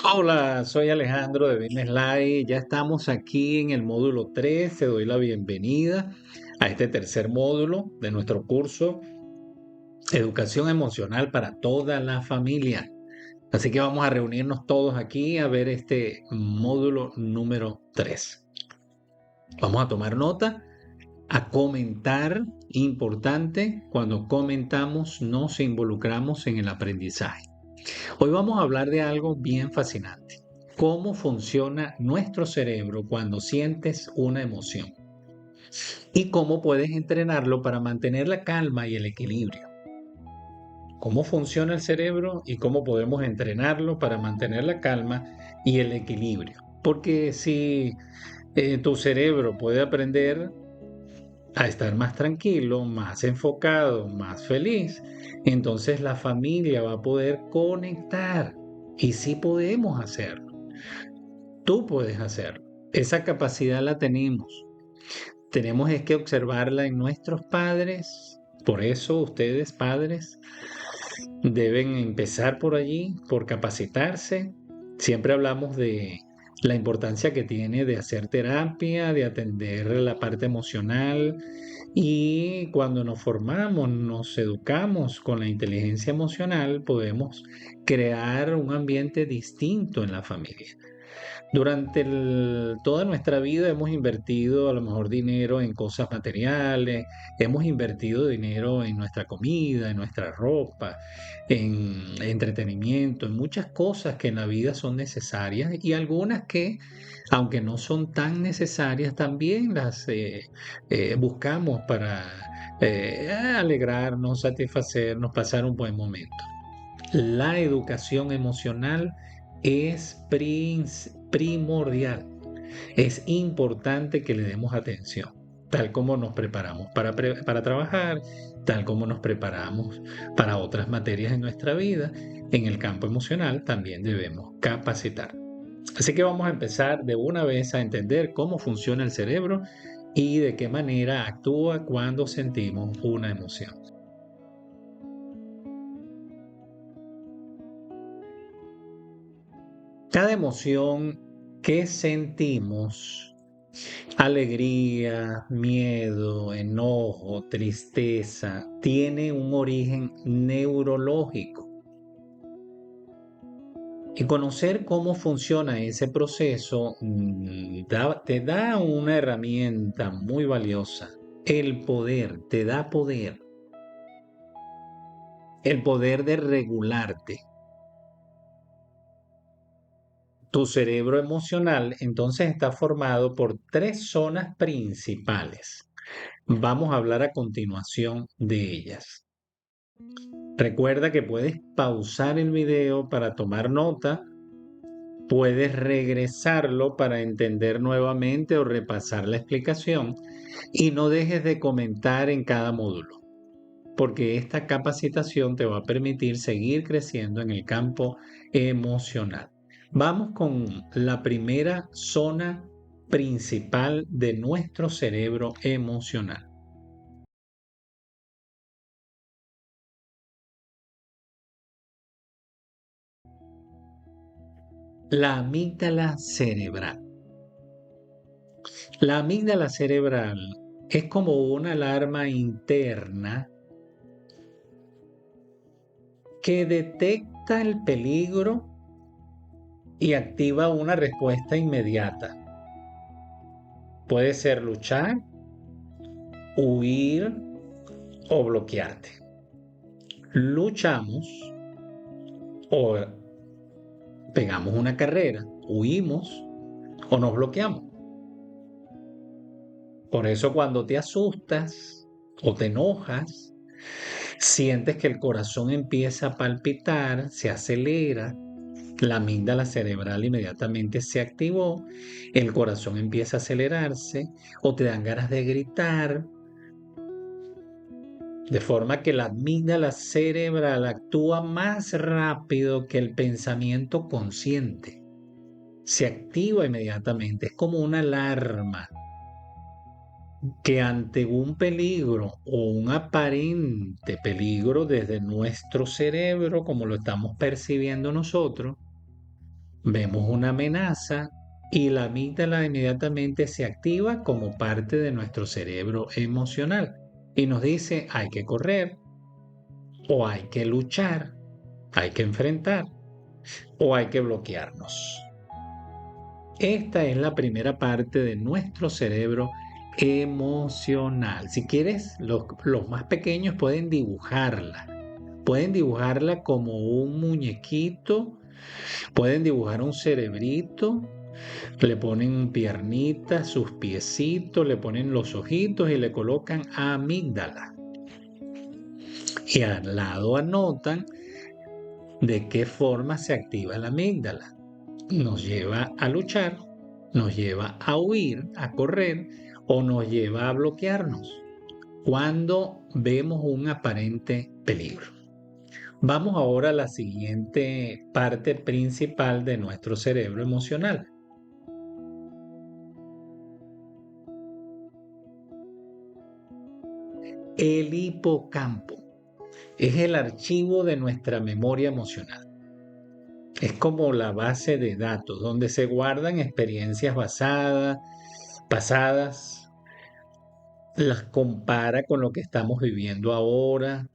Hola, soy Alejandro de Business Live. Ya estamos aquí en el módulo 3. Te doy la bienvenida a este tercer módulo de nuestro curso Educación Emocional para toda la familia. Así que vamos a reunirnos todos aquí a ver este módulo número 3. Vamos a tomar nota, a comentar. Importante, cuando comentamos nos involucramos en el aprendizaje. Hoy vamos a hablar de algo bien fascinante. Cómo funciona nuestro cerebro cuando sientes una emoción y cómo puedes entrenarlo para mantener la calma y el equilibrio. Cómo funciona el cerebro y cómo podemos entrenarlo para mantener la calma y el equilibrio. Porque si tu cerebro puede aprender a estar más tranquilo, más enfocado, más feliz, entonces la familia va a poder conectar. Y sí podemos hacerlo. Tú puedes hacerlo. Esa capacidad la tenemos. Tenemos es que observarla en nuestros padres. Por eso ustedes, padres, deben empezar por allí, por capacitarse. Siempre hablamos de la importancia que tiene de hacer terapia, de atender la parte emocional. Y cuando nos formamos, nos educamos con la inteligencia emocional, podemos crear un ambiente distinto en la familia. Durante toda nuestra vida hemos invertido a lo mejor dinero en cosas materiales, hemos invertido dinero en nuestra comida, en nuestra ropa, en entretenimiento, en muchas cosas que en la vida son necesarias y algunas que, aunque no son tan necesarias, también las buscamos para alegrarnos, satisfacernos, pasar un buen momento. La educación emocional es primordial. Es importante que le demos atención, tal como nos preparamos para trabajar, tal como nos preparamos para otras materias en nuestra vida. En el campo emocional también debemos capacitar. Así que vamos a empezar de una vez a entender cómo funciona el cerebro y de qué manera actúa cuando sentimos una emoción. Cada emoción que sentimos, alegría, miedo, enojo, tristeza, tiene un origen neurológico. Y conocer cómo funciona ese proceso te da una herramienta muy valiosa. El poder, te da poder. El poder de regularte. Tu cerebro emocional entonces está formado por tres zonas principales. Vamos a hablar a continuación de ellas. Recuerda que puedes pausar el video para tomar nota, puedes regresarlo para entender nuevamente o repasar la explicación y no dejes de comentar en cada módulo, porque esta capacitación te va a permitir seguir creciendo en el campo emocional. Vamos con la primera zona principal de nuestro cerebro emocional. La amígdala cerebral. La amígdala cerebral es como una alarma interna que detecta el peligro y activa una respuesta inmediata. Puede ser luchar, huir o bloquearte. Luchamos o pegamos una carrera, huimos o nos bloqueamos. Por eso cuando te asustas o te enojas, sientes que el corazón empieza a palpitar, se acelera, la amígdala cerebral inmediatamente se activó, el corazón empieza a acelerarse o te dan ganas de gritar, de forma que la amígdala cerebral actúa más rápido que el pensamiento consciente. Se activa inmediatamente, es como una alarma que ante un peligro o un aparente peligro desde nuestro cerebro, como lo estamos percibiendo nosotros, Vemos una amenaza y la amígdala inmediatamente se activa como parte de nuestro cerebro emocional y nos dice hay que correr o hay que luchar, hay que enfrentar o hay que bloquearnos. Esta es la primera parte de nuestro cerebro emocional. Si quieres, los más pequeños pueden dibujarla. Pueden dibujarla como un muñequito, pueden dibujar un cerebrito, le ponen piernitas, sus piecitos, le ponen los ojitos y le colocan amígdala. Y al lado anotan de qué forma se activa la amígdala. Nos lleva a luchar, nos lleva a huir, a correr o nos lleva a bloquearnos cuando vemos un aparente peligro. Vamos ahora a la siguiente parte principal de nuestro cerebro emocional. El hipocampo es el archivo de nuestra memoria emocional. Es como la base de datos donde se guardan experiencias pasadas, las compara con lo que estamos viviendo ahora,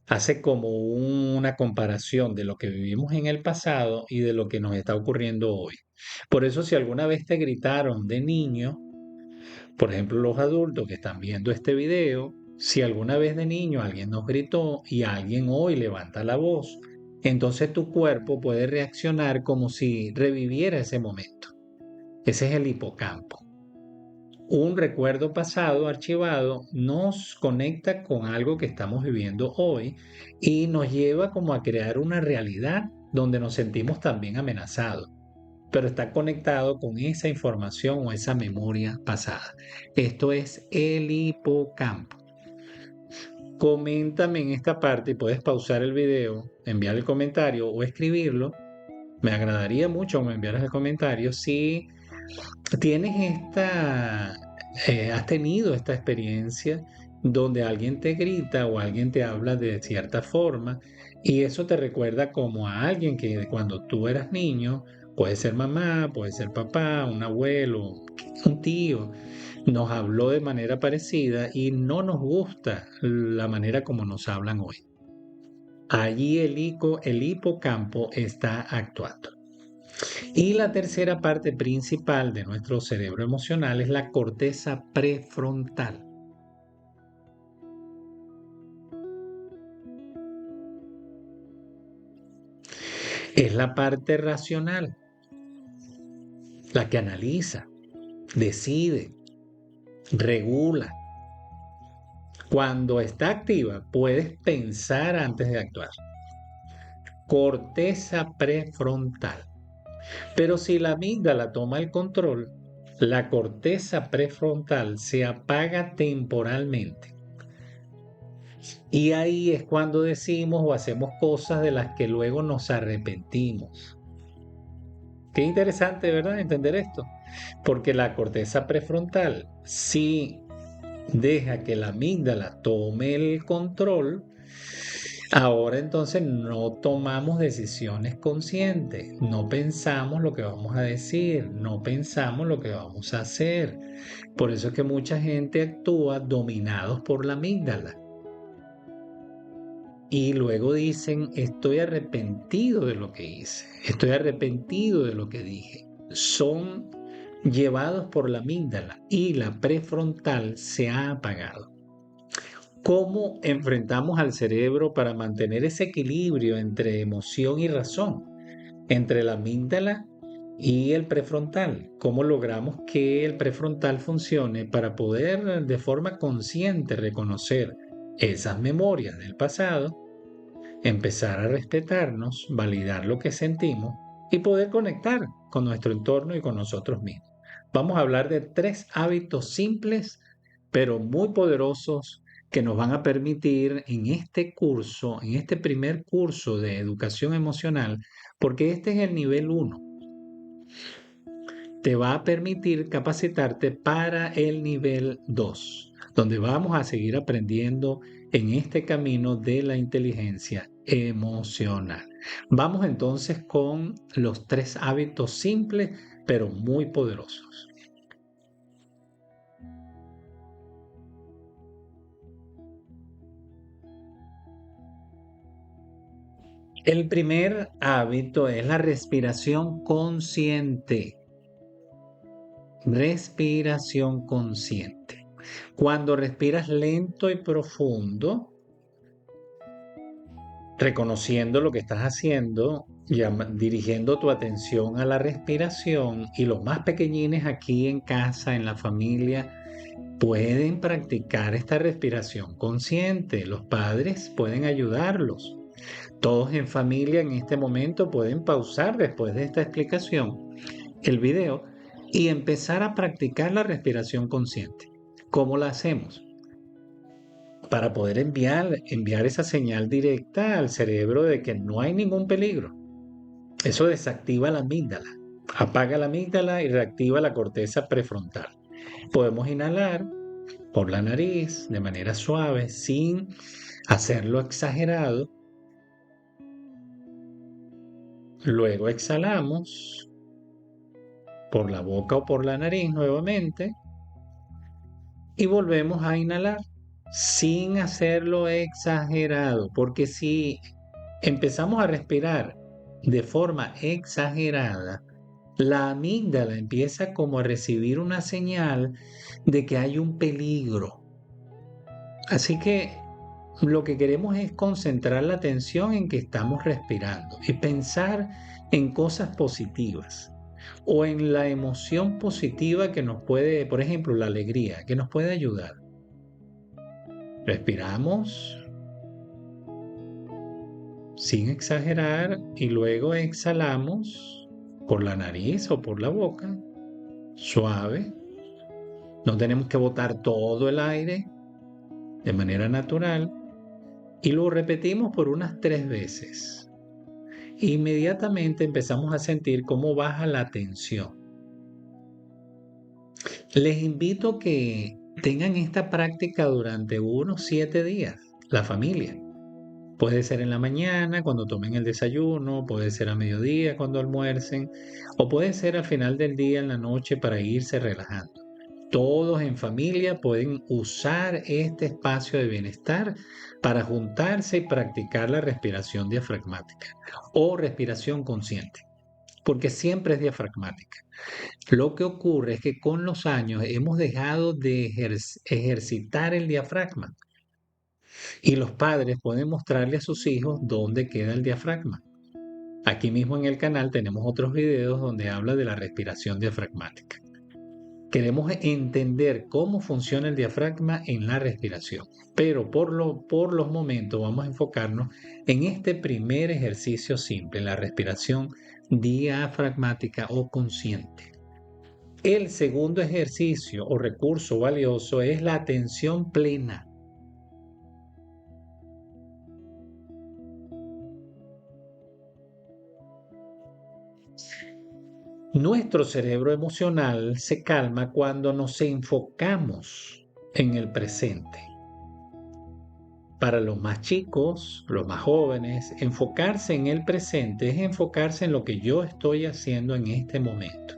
hace como una comparación de lo que vivimos en el pasado y de lo que nos está ocurriendo hoy. Por eso si alguna vez te gritaron de niño, por ejemplo los adultos que están viendo este video, si alguna vez de niño alguien nos gritó y alguien hoy levanta la voz, entonces tu cuerpo puede reaccionar como si reviviera ese momento. Ese es el hipocampo. Un recuerdo pasado archivado nos conecta con algo que estamos viviendo hoy y nos lleva como a crear una realidad donde nos sentimos también amenazados, pero está conectado con esa información o esa memoria pasada. Esto es el hipocampo. Coméntame en esta parte y puedes pausar el video, enviar el comentario o escribirlo. Me agradaría mucho que me enviaras el comentario si tienes has tenido esta experiencia donde alguien te grita o alguien te habla de cierta forma y eso te recuerda como a alguien que cuando tú eras niño, puede ser mamá, puede ser papá, un abuelo, un tío, nos habló de manera parecida y no nos gusta la manera como nos hablan hoy. Allí el hipocampo está actuando. Y la tercera parte principal de nuestro cerebro emocional es la corteza prefrontal. Es la parte racional, la que analiza, decide, regula. Cuando está activa, puedes pensar antes de actuar. Corteza prefrontal. Pero si la amígdala toma el control, la corteza prefrontal se apaga temporalmente. Y ahí es cuando decimos o hacemos cosas de las que luego nos arrepentimos. Qué interesante, ¿verdad? Entender esto. Porque la corteza prefrontal, si deja que la amígdala tome el control, ahora entonces no tomamos decisiones conscientes, no pensamos lo que vamos a decir, no pensamos lo que vamos a hacer. Por eso es que mucha gente actúa dominados por la amígdala. Y luego dicen, estoy arrepentido de lo que hice, estoy arrepentido de lo que dije. Son llevados por la amígdala y la prefrontal se ha apagado. ¿Cómo enfrentamos al cerebro para mantener ese equilibrio entre emoción y razón, entre la amígdala y el prefrontal? ¿Cómo logramos que el prefrontal funcione para poder de forma consciente reconocer esas memorias del pasado, empezar a respetarnos, validar lo que sentimos y poder conectar con nuestro entorno y con nosotros mismos? Vamos a hablar de 3 hábitos simples, pero muy poderosos que nos van a permitir en este curso, en este primer curso de educación emocional, porque este es el nivel 1, te va a permitir capacitarte para el nivel 2, donde vamos a seguir aprendiendo en este camino de la inteligencia emocional. Vamos entonces con los 3 hábitos simples, pero muy poderosos. El primer hábito es la respiración consciente. Respiración consciente. Cuando respiras lento y profundo, reconociendo lo que estás haciendo, dirigiendo tu atención a la respiración, y los más pequeñines aquí en casa, en la familia, pueden practicar esta respiración consciente. Los padres pueden ayudarlos. Todos en familia en este momento pueden pausar después de esta explicación el video y empezar a practicar la respiración consciente. ¿Cómo la hacemos? Para poder enviar esa señal directa al cerebro de que no hay ningún peligro. Eso desactiva la amígdala, apaga la amígdala y reactiva la corteza prefrontal. Podemos inhalar por la nariz de manera suave, sin hacerlo exagerado. Luego exhalamos por la boca o por la nariz nuevamente y volvemos a inhalar sin hacerlo exagerado, porque si empezamos a respirar de forma exagerada, la amígdala empieza como a recibir una señal de que hay un peligro. Así que lo que queremos es concentrar la atención en que estamos respirando y pensar en cosas positivas o en la emoción positiva que nos puede, por ejemplo, la alegría, que nos puede ayudar. Respiramos sin exagerar y luego exhalamos por la nariz o por la boca, suave. No tenemos que botar todo el aire, de manera natural, y lo repetimos por unas 3 veces. Inmediatamente empezamos a sentir cómo baja la tensión. Les invito a que tengan esta práctica durante unos 7 días, la familia. Puede ser en la mañana cuando tomen el desayuno, puede ser a mediodía cuando almuercen, o puede ser al final del día en la noche para irse relajando. Todos en familia pueden usar este espacio de bienestar para juntarse y practicar la respiración diafragmática o respiración consciente, porque siempre es diafragmática. Lo que ocurre es que con los años hemos dejado de ejercitar el diafragma y los padres pueden mostrarle a sus hijos dónde queda el diafragma. Aquí mismo en el canal tenemos otros videos donde habla de la respiración diafragmática. Queremos entender cómo funciona el diafragma en la respiración, pero por los momentos vamos a enfocarnos en este primer ejercicio simple, la respiración diafragmática o consciente. El segundo ejercicio o recurso valioso es la atención plena. Nuestro cerebro emocional se calma cuando nos enfocamos en el presente. Para los más chicos, los más jóvenes, enfocarse en el presente es enfocarse en lo que yo estoy haciendo en este momento.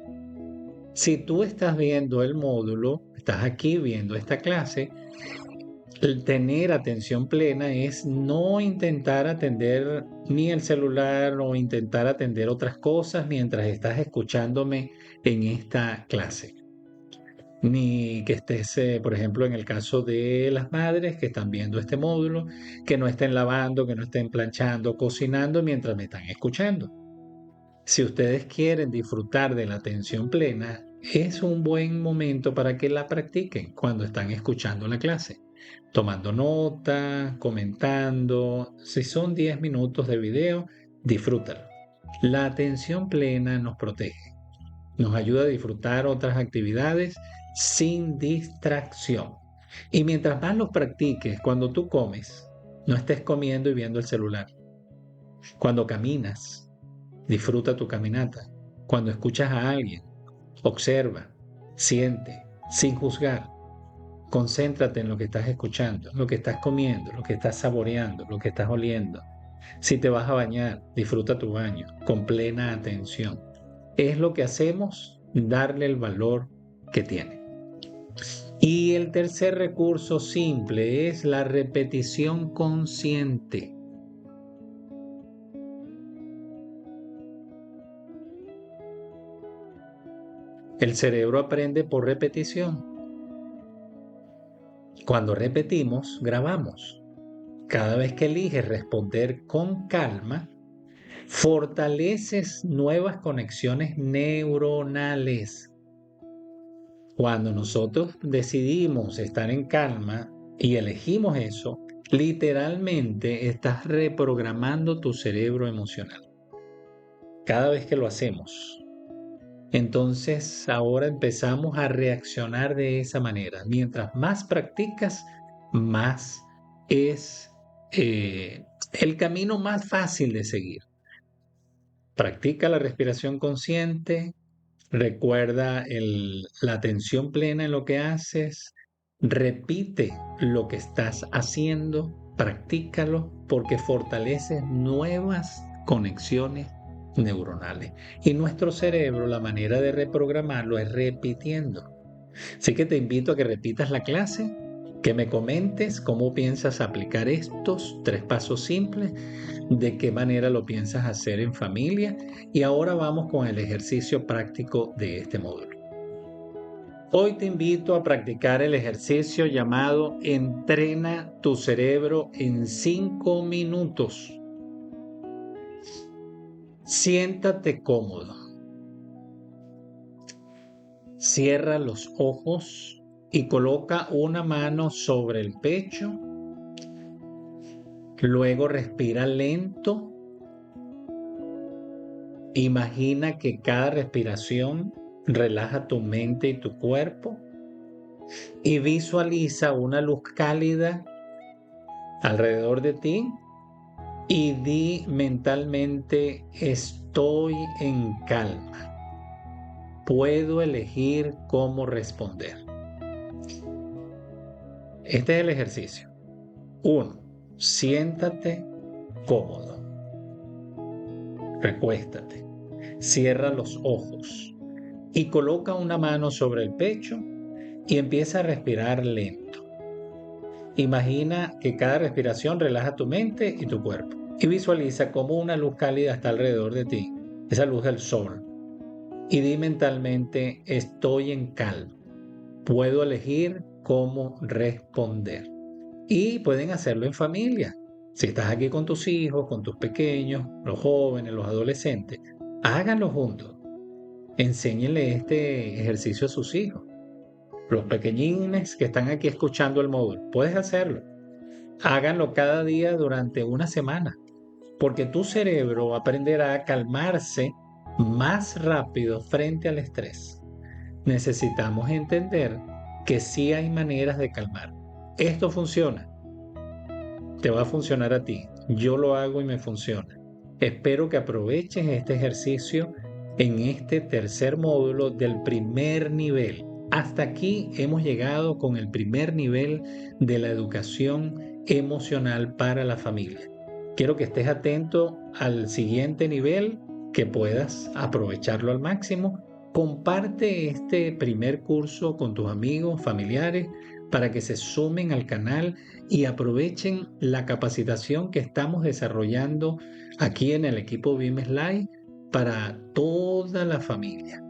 Si tú estás viendo el módulo, estás aquí viendo esta clase, el tener atención plena es no intentar atender ni el celular o intentar atender otras cosas mientras estás escuchándome en esta clase. Ni que estés, por ejemplo, en el caso de las madres que están viendo este módulo, que no estén lavando, que no estén planchando, cocinando mientras me están escuchando. Si ustedes quieren disfrutar de la atención plena, es un buen momento para que la practiquen cuando están escuchando la clase, tomando nota, comentando. Si son 10 minutos de video, disfrútalo. La atención plena nos protege, nos ayuda a disfrutar otras actividades sin distracción. Y mientras más los practiques, cuando tú comes, no estés comiendo y viendo el celular. Cuando caminas, disfruta tu caminata. Cuando escuchas a alguien, observa, siente, sin juzgar. Concéntrate en lo que estás escuchando, lo que estás comiendo, lo que estás saboreando, lo que estás oliendo. Si te vas a bañar, disfruta tu baño con plena atención. Es lo que hacemos, darle el valor que tiene. Y el tercer recurso simple es la repetición consciente. El cerebro aprende por repetición. Cuando repetimos, grabamos. Cada vez que eliges responder con calma, fortaleces nuevas conexiones neuronales. Cuando nosotros decidimos estar en calma y elegimos eso, literalmente estás reprogramando tu cerebro emocional. Cada vez que lo hacemos. Entonces ahora empezamos a reaccionar de esa manera. Mientras más practicas, más es el camino más fácil de seguir. Practica la respiración consciente, recuerda la atención plena en lo que haces, repite lo que estás haciendo, practícalo porque fortaleces nuevas conexiones neuronales. Y nuestro cerebro, la manera de reprogramarlo es repitiendo. Así que te invito a que repitas la clase, que me comentes cómo piensas aplicar estos 3 pasos simples, de qué manera lo piensas hacer en familia. Y ahora vamos con el ejercicio práctico de este módulo. Hoy te invito a practicar el ejercicio llamado Entrena tu cerebro en 5 minutos. Siéntate cómodo. Cierra los ojos y coloca una mano sobre el pecho. Luego respira lento. Imagina que cada respiración relaja tu mente y tu cuerpo y visualiza una luz cálida alrededor de ti y di mentalmente: estoy en calma. Puedo elegir cómo responder. Este es el ejercicio. 1. Siéntate cómodo. Recuéstate. Cierra los ojos y coloca una mano sobre el pecho y empieza a respirar lento. Imagina que cada respiración relaja tu mente y tu cuerpo y visualiza cómo una luz cálida está alrededor de ti, esa luz del sol. Y di mentalmente: estoy en calma. Puedo elegir cómo responder. Y pueden hacerlo en familia. Si estás aquí con tus hijos, con tus pequeños, los jóvenes, los adolescentes, háganlo juntos. Enséñenle este ejercicio a sus hijos. Los pequeñines que están aquí escuchando el módulo, puedes hacerlo. Háganlo cada día durante una semana, porque tu cerebro aprenderá a calmarse más rápido frente al estrés. Necesitamos entender que sí hay maneras de calmar. Esto funciona. Te va a funcionar a ti. Yo lo hago y me funciona. Espero que aproveches este ejercicio en este tercer módulo del primer nivel. Hasta aquí hemos llegado con el primer nivel de la educación emocional para la familia. Quiero que estés atento al siguiente nivel, que puedas aprovecharlo al máximo. Comparte este primer curso con tus amigos, familiares, para que se sumen al canal y aprovechen la capacitación que estamos desarrollando aquí en el equipo BIM Slide para toda la familia.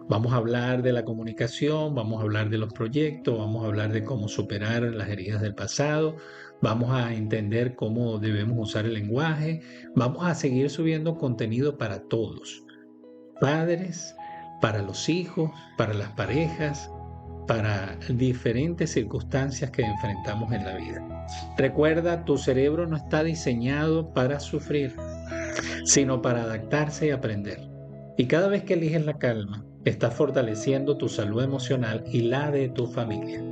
Vamos a hablar de la comunicación, vamos a hablar de los proyectos, vamos a hablar de cómo superar las heridas del pasado, vamos a entender cómo debemos usar el lenguaje, vamos a seguir subiendo contenido para todos, padres, para los hijos, para las parejas, para diferentes circunstancias que enfrentamos en la vida. Recuerda, tu cerebro no está diseñado para sufrir, sino para adaptarse y aprender. Y cada vez que eliges la calma, estás fortaleciendo tu salud emocional y la de tu familia.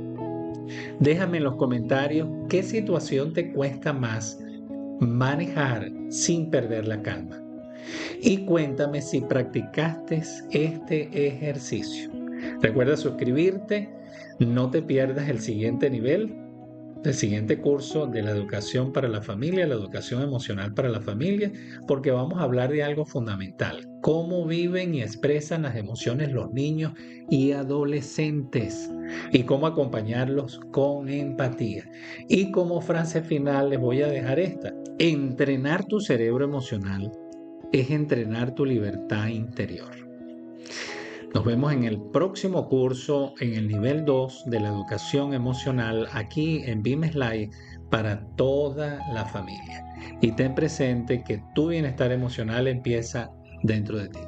Déjame en los comentarios qué situación te cuesta más manejar sin perder la calma. Y cuéntame si practicaste este ejercicio. Recuerda suscribirte, no te pierdas el siguiente nivel el siguiente curso de la educación para la familia, la educación emocional para la familia, porque vamos a hablar de algo fundamental, cómo viven y expresan las emociones los niños y adolescentes y cómo acompañarlos con empatía. Y como frase final les voy a dejar esta: entrenar tu cerebro emocional es entrenar tu libertad interior. Nos vemos en el próximo curso, en el nivel 2 de la educación emocional, aquí en BIM Slide, para toda la familia. Y ten presente que tu bienestar emocional empieza dentro de ti.